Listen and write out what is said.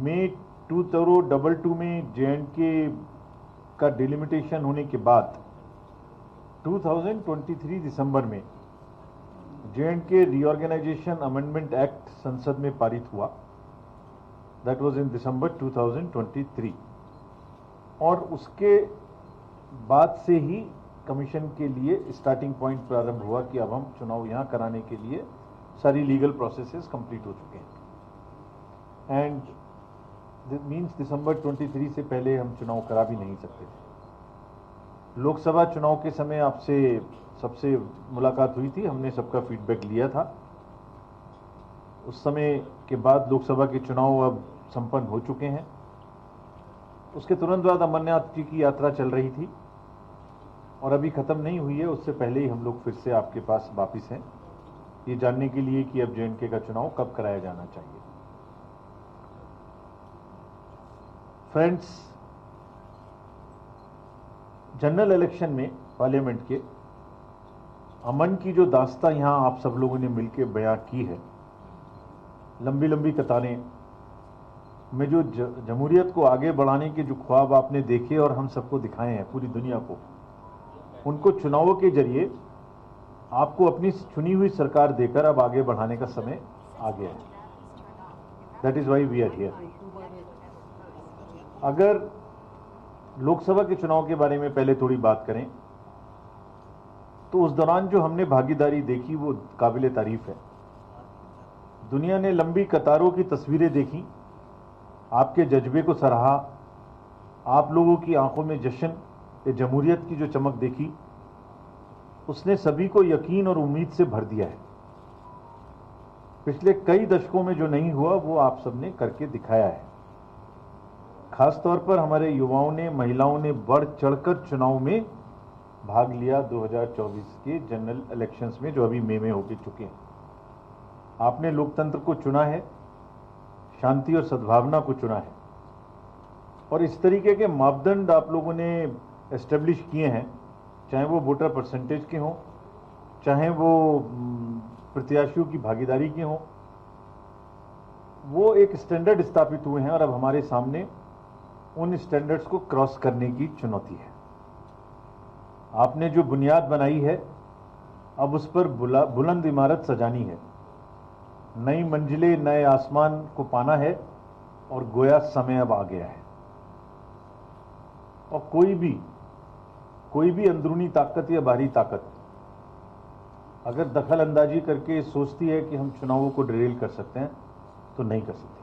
मई 2022 में JNK का delimitation होने के बाद 2023 दिसंबर में JNK रीऑर्गेनाइजेशन अमेंडमेंट एक्ट संसद में पारित हुआ। दैट वाज इन दिसंबर 2023 और उसके बाद से ही कमीशन के लिए स्टार्टिंग पॉइंट प्रारंभ हुआ कि अब हम चुनाव यहां कराने के लिए सारी लीगल प्रोसेसेस कंप्लीट हो चुके हैं एंड दिस मीन्स दिसंबर 23 से पहले हम चुनाव करा भी नहीं सकते थे। लोकसभा चुनाव के समय आपसे सबसे मुलाकात हुई थी, हमने सबका फीडबैक लिया था। उस समय के बाद लोकसभा के चुनाव अब संपन्न हो चुके हैं। उसके तुरंत बाद अमरनाथ जी की यात्रा चल रही थी और अभी खत्म नहीं हुई है। उससे पहले ही हम लोग फिर से आपके पास वापिस हैं ये जानने के लिए कि अब JNK का चुनाव कब कराया जाना चाहिए। फ्रेंड्स, जनरल इलेक्शन में पार्लियामेंट के अमन की जो दास्ता यहां आप सब लोगों ने मिलकर बयां की है, लंबी लंबी कतारें में जो जमहूरियत को आगे बढ़ाने के जो ख्वाब आपने देखे और हम सबको दिखाए हैं पूरी दुनिया को, उनको चुनावों के जरिए आपको अपनी चुनी हुई सरकार देकर अब आगे बढ़ाने का समय आ गया है। That is why we are here. अगर लोकसभा के चुनाव के बारे में पहले थोड़ी बात करें तो उस दौरान जो हमने भागीदारी देखी वो काबिले तारीफ है। दुनिया ने लंबी कतारों की तस्वीरें देखी, आपके जज्बे को सराहा, आप लोगों की आंखों में जश्न ये जमहूरियत की जो चमक देखी उसने सभी को यकीन और उम्मीद से भर दिया है। पिछले कई दशकों में जो नहीं हुआ वो आप सबने करके दिखाया है। खासतौर पर हमारे युवाओं ने, महिलाओं ने बढ़ चढ़कर चुनाव में भाग लिया 2024 के जनरल इलेक्शंस में जो अभी मई में होके चुके हैं। आपने लोकतंत्र को चुना है, शांति और सद्भावना को चुना है और इस तरीके के मापदंड आप लोगों ने एस्टेब्लिश किए हैं, चाहे वो वोटर परसेंटेज के हों, चाहे वो प्रत्याशियों की भागीदारी के हों, वो एक स्टैंडर्ड स्थापित हुए हैं और अब हमारे सामने उन स्टैंडर्ड्स को क्रॉस करने की चुनौती है। आपने जो बुनियाद बनाई है अब उस पर बुलंद इमारत सजानी है, नई मंजिलें, नए आसमान को पाना है और गोया समय अब आ गया है। और कोई भी अंदरूनी ताकत या बाहरी ताकत अगर दखल अंदाजी करके सोचती है कि हम चुनावों को डिरेल कर सकते हैं तो नहीं कर सकते।